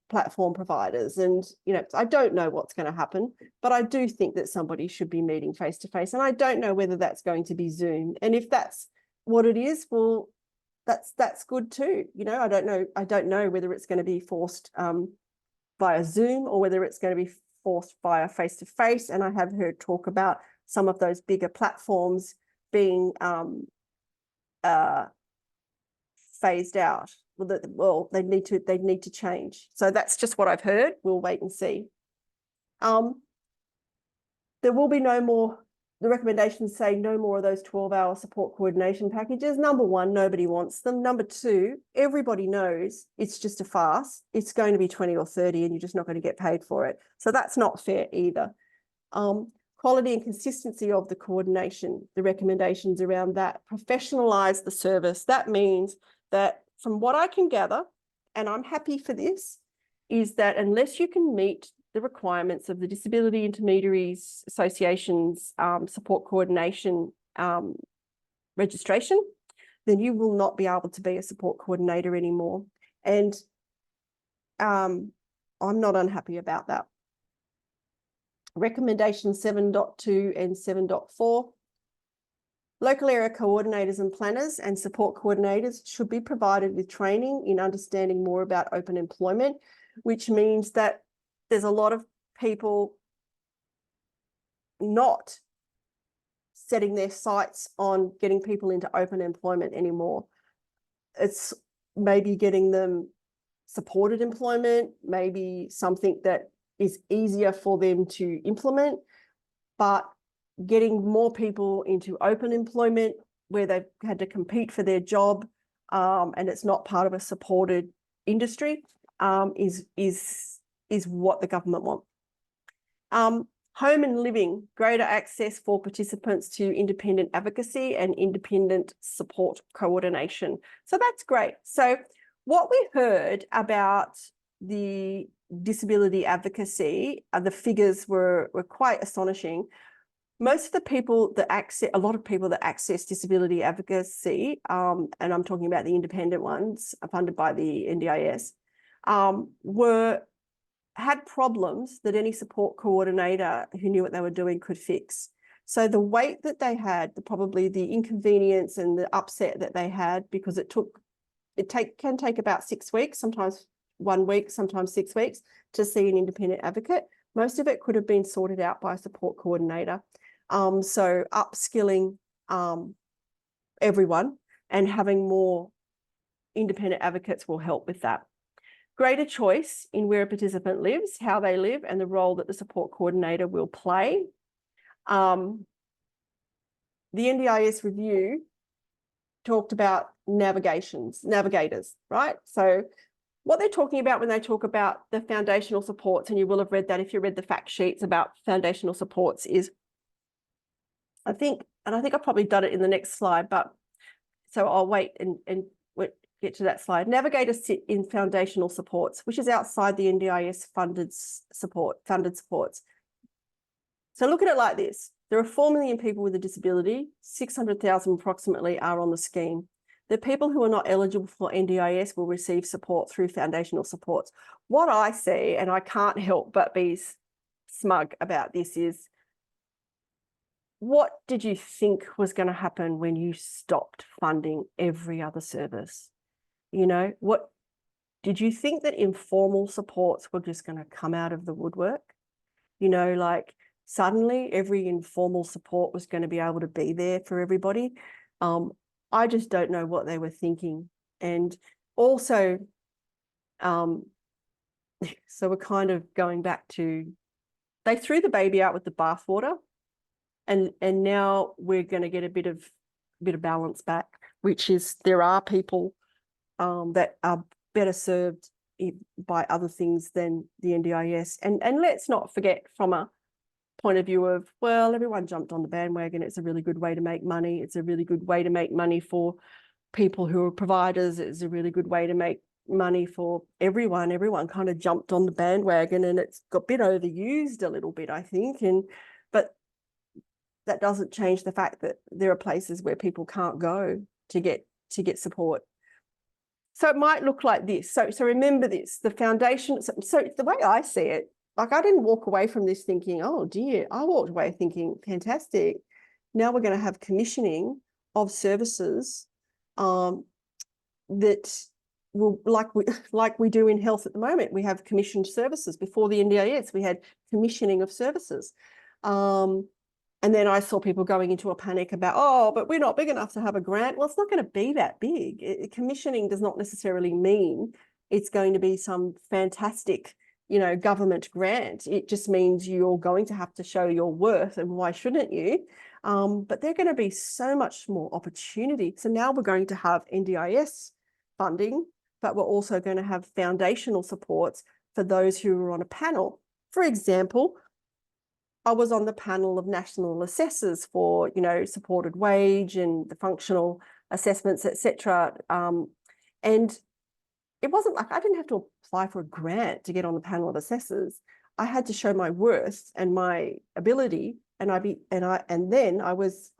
platform providers, and you know, I don't know what's going to happen, but I do think that somebody should be meeting face to face, and I don't know whether that's going to be Zoom. And if that's what it is, well, that's good too. You know, I don't know whether it's going to be forced via Zoom or whether it's going to be forced via face to face. And I have heard talk about some of those bigger platforms being phased out. Well, they need to change. So that's just what I've heard. We'll wait and see. There will be no more. The recommendations say no more of those 12-hour support coordination packages. Number one, nobody wants them. Number two, everybody knows it's just a farce. It's going to be 20 or 30 and you're just not going to get paid for it. So that's not fair either. Quality and consistency of the coordination, the recommendations around that, professionalize the service. That means that from what I can gather, and I'm happy for this, is that unless you can meet the requirements of the Disability Intermediaries Association's support coordination registration, then you will not be able to be a support coordinator anymore. And I'm not unhappy about that. Recommendation 7.2 and 7.4. Local area coordinators and planners and support coordinators should be provided with training in understanding more about open employment, which means that there's a lot of people not setting their sights on getting people into open employment anymore. It's maybe getting them supported employment, maybe something that is easier for them to implement, but getting more people into open employment where they've had to compete for their job and it's not part of a supported industry is what the government want. Home and living, greater access for participants to independent advocacy and independent support coordination. So that's great. So what we heard about the disability advocacy, the figures were quite astonishing. Most of the people that access, a lot of people that access disability advocacy, and I'm talking about the independent ones funded by the NDIS, had problems that any support coordinator who knew what they were doing could fix. So the wait that they had, probably the inconvenience and the upset that they had, because it can take about 6 weeks, sometimes 1 week, sometimes 6 weeks to see an independent advocate. Most of it could have been sorted out by a support coordinator. So upskilling everyone and having more independent advocates will help with that. Greater choice in where a participant lives, how they live, and the role that the support coordinator will play. The NDIS review talked about navigators, right? So what they're talking about when they talk about the foundational supports, and you will have read that if you read the fact sheets about foundational supports, is I think I've probably done it in the next slide, but so I'll wait and get to that slide. Navigators sit in foundational supports, which is outside the NDIS funded supports. So look at it like this. There are 4 million people with a disability, 600,000 approximately are on the scheme. The people who are not eligible for NDIS will receive support through foundational supports. What I see, and I can't help but be smug about this, is what did you think was going to happen when you stopped funding every other service? You know, what did you think that informal supports were just going to come out of the woodwork? You know, like suddenly every informal support was going to be able to be there for everybody. I just don't know what they were thinking. And also, so we're kind of going back to, they threw the baby out with the bathwater, and now we're going to get a bit of balance back, which is there are people that are better served by other things than the NDIS. And let's not forget, from a point of view of, well, everyone jumped on the bandwagon. It's a really good way to make money. It's a really good way to make money for people who are providers. It's a really good way to make money for everyone. Everyone kind of jumped on the bandwagon, and it's got a bit overused a little bit, I think. But that doesn't change the fact that there are places where people can't go to get support. So it might look like this. So remember this, the foundation. So the way I see it, like, I didn't walk away from this thinking, oh dear, I walked away thinking, fantastic. Now we're going to have commissioning of services that will, like we do in health at the moment. We have commissioned services. Before the NDIS, we had commissioning of services. And then I saw people going into a panic about, oh, but we're not big enough to have a grant. Well, it's not going to be that big. Commissioning does not necessarily mean it's going to be some fantastic, you know, government grant. It just means you're going to have to show your worth, and why shouldn't you? But there's going to be so much more opportunity. So now we're going to have NDIS funding, but we're also going to have foundational supports for those who are on a panel. For example, I was on the panel of national assessors for, you know, supported wage and the functional assessments, etc. And it wasn't like I didn't have to apply for a grant to get on the panel of assessors. I had to show my worth and my ability, and then I was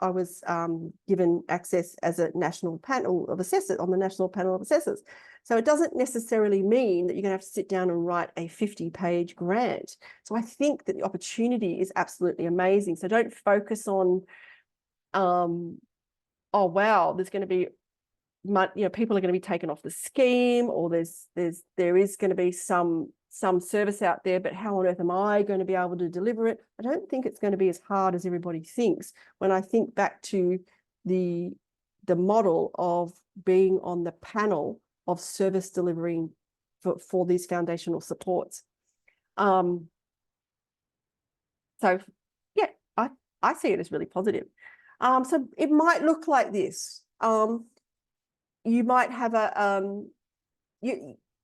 given access as a national panel of assessors, on the national panel of assessors. So it doesn't necessarily mean that you're going to have to sit down and write a 50-page grant. So I think that the opportunity is absolutely amazing. So don't focus on, oh wow, there's going to be, you know, people are going to be taken off the scheme, or there is going to be some service out there, but how on earth am I going to be able to deliver it? I don't think it's going to be as hard as everybody thinks. When I think back to the model of being on the panel of service delivering for these foundational supports. So yeah, I see it as really positive. So it might look like this. You might have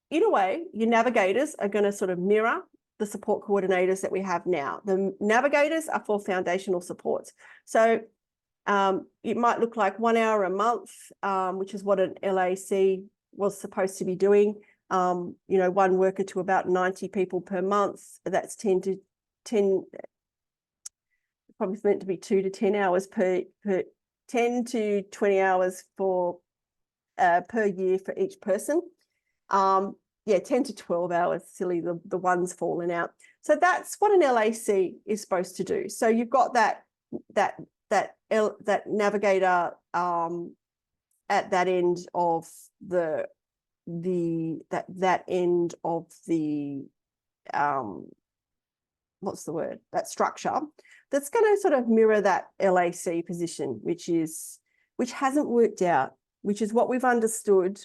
in a way, your navigators are going to sort of mirror the support coordinators that we have now. The navigators are for foundational supports. So it might look like 1 hour a month, which is what an LAC was supposed to be doing. You know, one worker to about 90 people per month. That's 10 to 10, probably meant to be 2 to 10 hours per 10 to 20 hours for per year for each person. Yeah, 10 to 12 hours, silly, the one's fallen out. So that's what an LAC is supposed to do. So you've got that navigator at that end of that end of the what's the word, that structure that's going to sort of mirror that LAC position, which hasn't worked out, which is what we've understood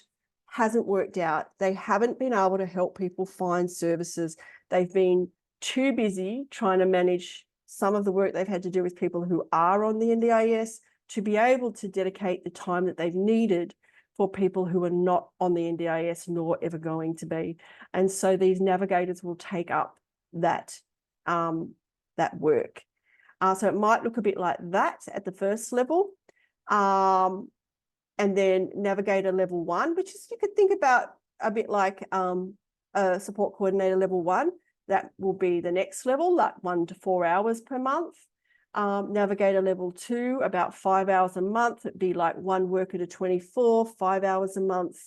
hasn't worked out. They haven't been able to help people find services. They've been too busy trying to manage some of the work they've had to do with people who are on the NDIS to be able to dedicate the time that they've needed for people who are not on the NDIS nor ever going to be. And so these navigators will take up that work. So it might look a bit like that at the first level. And then navigator level 1, which is, you could think about a bit like a support coordinator level 1. That will be the next level, like 1 to 4 hours per month. Navigator level 2, about 5 hours a month. It'd be like 1 worker to 24, 5 hours a month,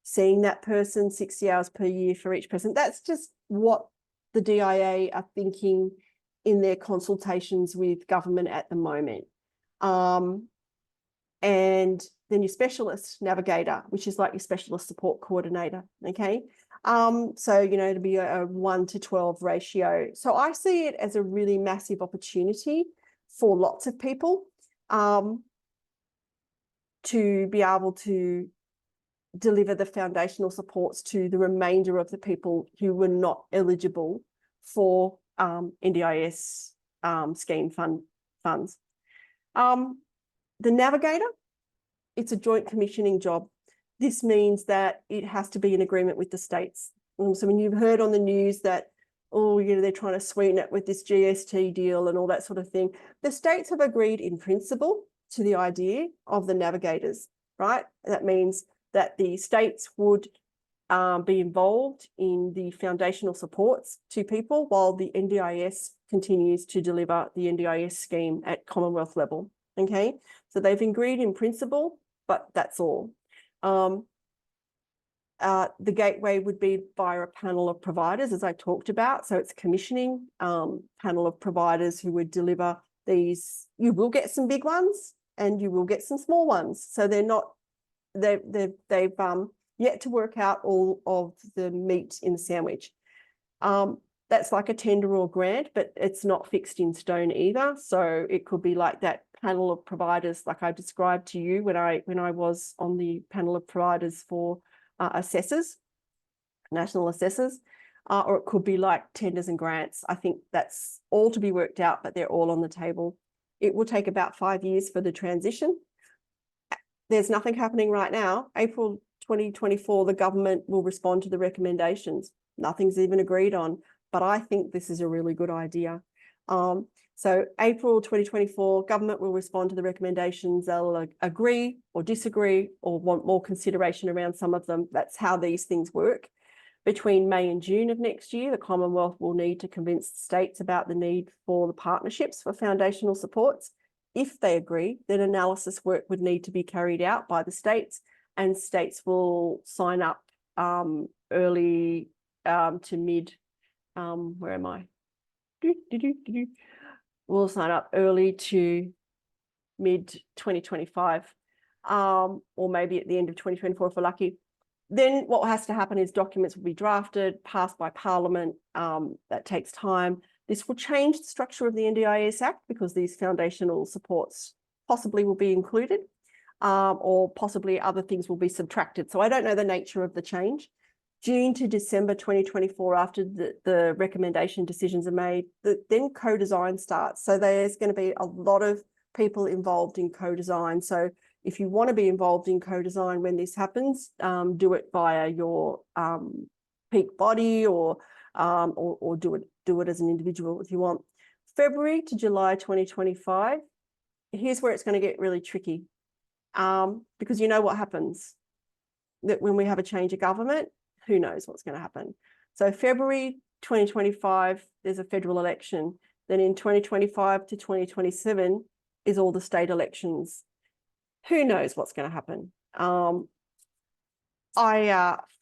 seeing that person, 60 hours per year for each person. That's just what the DIA are thinking in their consultations with government at the moment. And then your specialist navigator, which is like your specialist support coordinator, okay? So, you know, it'll be a 1 to 12 ratio. So I see it as a really massive opportunity for lots of people to be able to deliver the foundational supports to the remainder of the people who were not eligible for NDIS scheme funds. The navigator, it's a joint commissioning job. This means that it has to be in agreement with the states. So when you've heard on the news that, oh, you know, they're trying to sweeten it with this GST deal and all that sort of thing, the states have agreed in principle to the idea of the navigators, right? That means that the states would be involved in the foundational supports to people while the NDIS continues to deliver the NDIS scheme at Commonwealth level, okay? So they've agreed in principle, but that's all. The gateway would be via a panel of providers, as I talked about. So it's a commissioning panel of providers who would deliver these. You will get some big ones and you will get some small ones. So they're not, they've yet to work out all of the meat in the sandwich. That's like a tender or grant, but it's not fixed in stone either. So it could be like that panel of providers, like I described to you when I was on the panel of providers for assessors, national assessors, or it could be like tenders and grants. I think that's all to be worked out, but they're all on the table. It will take about 5 years for the transition. There's nothing happening right now. April 2024, the government will respond to the recommendations. Nothing's even agreed on, but I think this is a really good idea. So April 2024, government will respond to the recommendations. They'll agree or disagree or want more consideration around some of them. That's how these things work. Between May and June of next year, the Commonwealth will need to convince states about the need for the partnerships for foundational supports. If they agree, then analysis work would need to be carried out by the states, and states will sign up early to mid, where am I? We'll sign up early to mid 2025, or maybe at the end of 2024 if we're lucky. Then what has to happen is documents will be drafted, passed by Parliament. That takes time. This will change the structure of the NDIS Act because these foundational supports possibly will be included, or possibly other things will be subtracted. So I don't know the nature of the change. June to December 2024, after the recommendation decisions are made, then co-design starts. So there's going to be a lot of people involved in co-design. So if you want to be involved in co-design when this happens, do it via your peak body or do it as an individual if you want. February to July 2025, here's where it's going to get really tricky, because you know what happens, that when we have a change of government, who knows what's going to happen. So February 2025, there's a federal election. Then in 2025 to 2027 is all the state elections. Who knows what's going to happen? I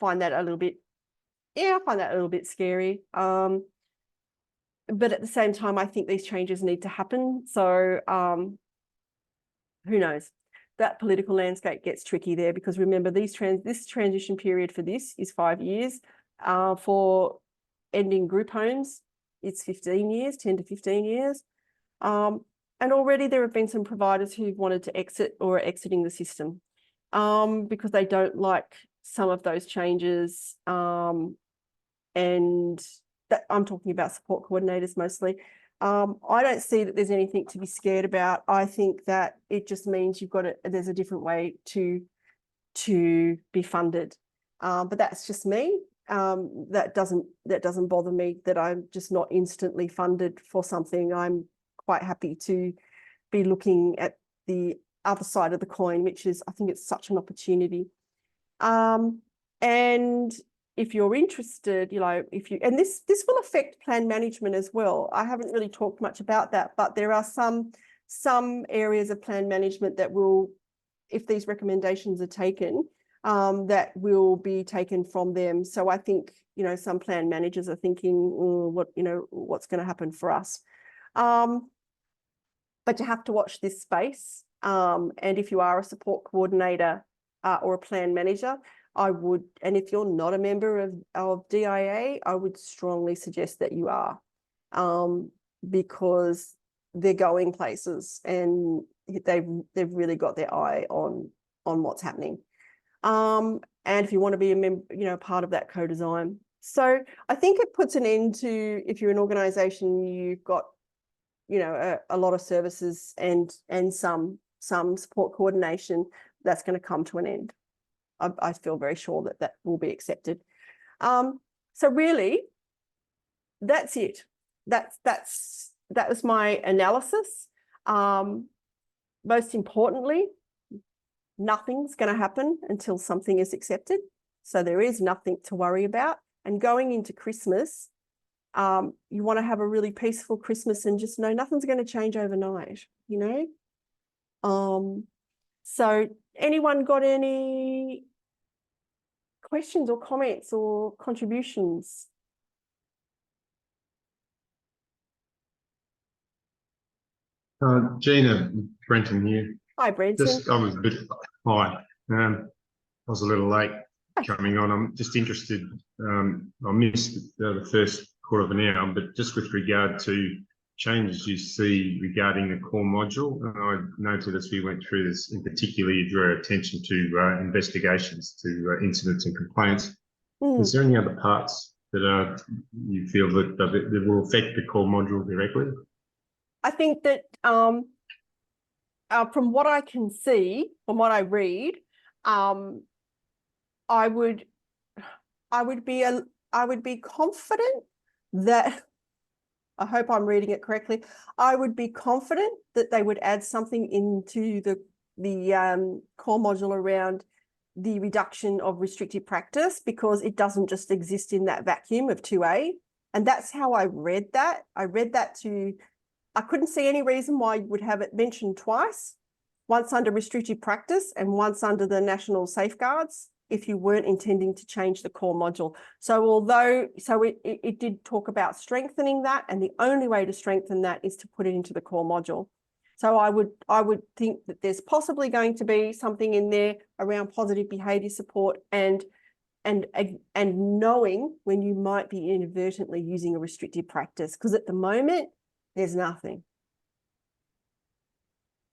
find that a little bit, scary. But at the same time, I think these changes need to happen. So who knows? That political landscape gets tricky there, because remember, this transition period for this is 5 years. For ending group homes, it's 15 years, 10 to 15 years. And already there have been some providers who've wanted to exit or are exiting the system because they don't like some of those changes. And that, I'm talking about support coordinators mostly. I don't see that there's anything to be scared about. I think that it just means there's a different way to be funded. But that's just me. That doesn't bother me that I'm just not instantly funded for something. I'm quite happy to be looking at the other side of the coin, which is, I think it's such an opportunity. And if you're interested, and this will affect plan management as well. I haven't really talked much about that, but there are some areas of plan management that will, if these recommendations are taken, that will be taken from them. So I think, some plan managers are thinking, what's going to happen for us? But you have to watch this space. And if you are a support coordinator or a plan manager, I would, and if you're not a member of DIA, I would strongly suggest that you are, because they're going places and they've really got their eye on what's happening. And if you want to be a member, part of that co-design. So I think it puts an end to, if you're an organization, you've got, a lot of services and some support coordination, that's going to come to an end. I feel very sure that will be accepted. So really, that's it. That was my analysis. Most importantly, nothing's going to happen until something is accepted. So there is nothing to worry about. And going into Christmas, you want to have a really peaceful Christmas and just know nothing's going to change overnight, So anyone got any questions or comments or contributions? Gina, Brenton here. Hi, Brenton. Hi. I was a little late coming on. I'm just interested. I missed the first quarter of an hour, but just with regard to changes you see regarding the core module, and I noted as we went through this, in particular, you drew our attention to investigations, to incidents and complaints. Is there any other parts that you feel that will affect the core module directly? I think that from what I can see, from what I read, I would be confident that, I hope I'm reading it correctly, I would be confident that they would add something into the core module around the reduction of restrictive practice, because it doesn't just exist in that vacuum of 2A. And that's how I read that. I read that I couldn't see any reason why you would have it mentioned twice, once under restrictive practice and once under the national safeguards, if you weren't intending to change the core module. So it did talk about strengthening that, and the only way to strengthen that is to put it into the core module. So I would think that there's possibly going to be something in there around positive behaviour support and knowing when you might be inadvertently using a restrictive practice, because at the moment there's nothing.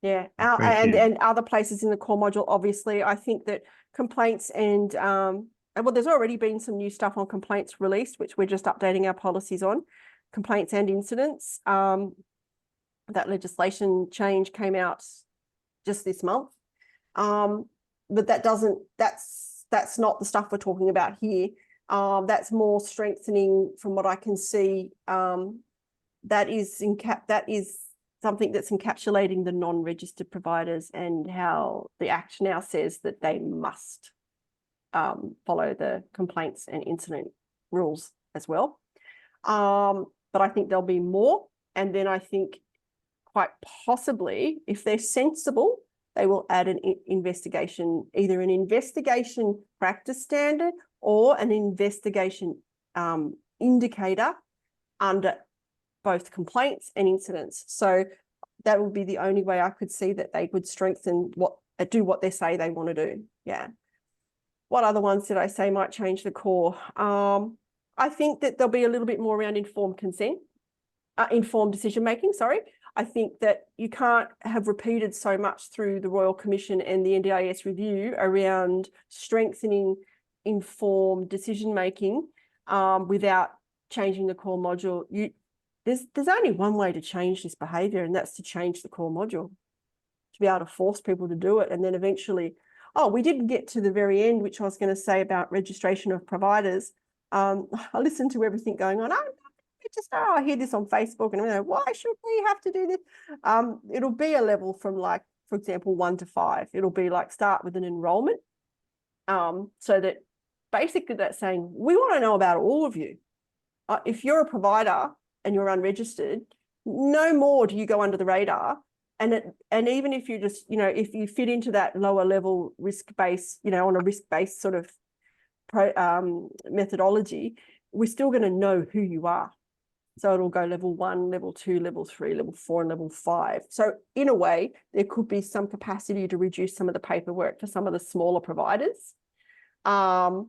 Yeah, and other places in the core module, obviously, I think that complaints and well, there's already been some new stuff on complaints released, which we're just updating our policies on, complaints and incidents. That legislation change came out just this month. But that's not the stuff we're talking about here. That's more strengthening from what I can see. That is something that's encapsulating the non-registered providers and how the Act now says that they must follow the complaints and incident rules as well. But I think there'll be more. And then I think quite possibly, if they're sensible, they will add an investigation, either an investigation practice standard or an investigation indicator under both complaints and incidents. So that would be the only way I could see that they would strengthen do what they say they want to do. Yeah. What other ones did I say might change the core? I think that there'll be a little bit more around informed consent, informed decision making, sorry. I think that you can't have repeated so much through the Royal Commission and the NDIS review around strengthening informed decision making without changing the core module. There's only one way to change this behaviour, and that's to change the core module, to be able to force people to do it. And then eventually, we didn't get to the very end, which I was going to say about registration of providers. I listened to everything going on. I hear this on Facebook and why should we have to do this? It'll be a level from, like, for example, 1 to 5. It'll be like start with an enrolment so that basically that's saying, we want to know about all of you. If you're a provider and you're unregistered, no more do you go under the radar. And even if you just, if you fit into that lower level risk-based, on a risk-based sort of methodology, we're still going to know who you are. So it'll go level 1, level 2, level 3, level 4, and level 5. So in a way, there could be some capacity to reduce some of the paperwork for some of the smaller providers, and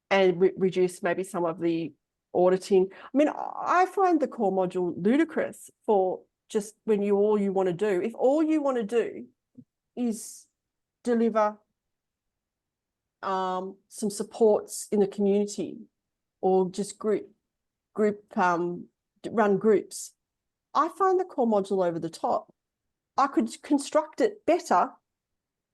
reduce maybe some of the auditing. I mean, I find the core module ludicrous for just when all you want to do. If all you want to do is deliver some supports in the community, or just run groups, I find the core module over the top. I could construct it better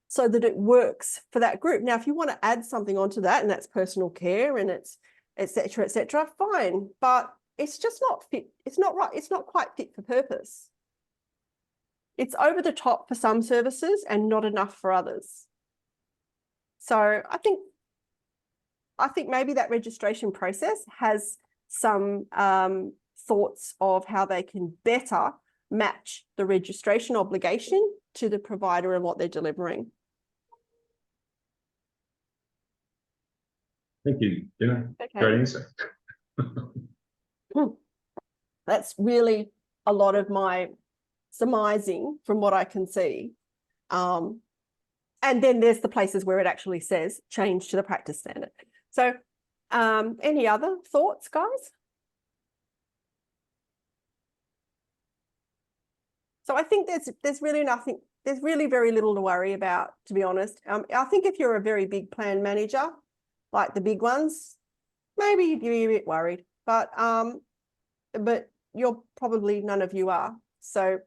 so that it works for that group. Now, if you want to add something onto that, and that's personal care and it's et cetera, fine. But it's just not fit. It's not right. It's not quite fit for purpose. It's over the top for some services and not enough for others. So I think maybe that registration process has some thoughts of how they can better match the registration obligation to the provider and what they're delivering. Thank you, Jenna. Okay. Great answer. That's really a lot of my surmising from what I can see. And then there's the places where it actually says change to the practice standard. So any other thoughts, guys? So I think there's really nothing, there's really very little to worry about, to be honest. I think if you're a very big plan manager, like the big ones, maybe you'd be a bit worried, but you're probably, none of you are. So,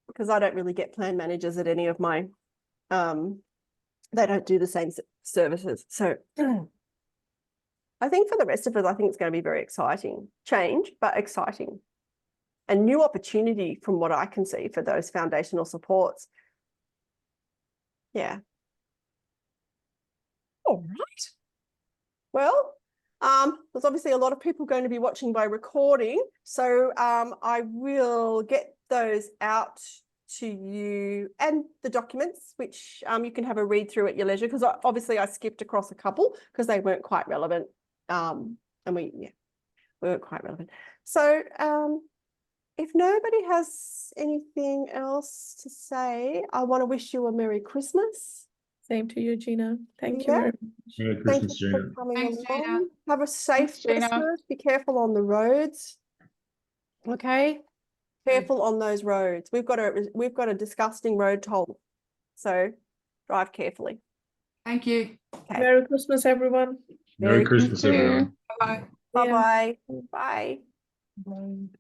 because I don't really get plan managers at any of my, they don't do the same services. So I think for the rest of us, I think it's going to be very exciting. Change, but exciting. A new opportunity from what I can see for those foundational supports. Yeah. All right. Well, there's obviously a lot of people going to be watching by recording. So I will get those out to you, and the documents, which you can have a read through at your leisure, because obviously I skipped across a couple because they weren't quite relevant. And we weren't quite relevant. So if nobody has anything else to say, I want to wish you a Merry Christmas. Same to you, Gina. Thank you very much. Merry Thank Christmas, you Gina. for coming Thanks, along. Gina. Have a safe Thanks, Gina. Christmas. Be careful on the roads. Okay, careful on those roads. We've got a disgusting road toll, so drive carefully. Thank you. Okay. Merry Christmas, everyone. Merry Christmas, everyone. Bye-bye. Bye-bye. Bye. Bye.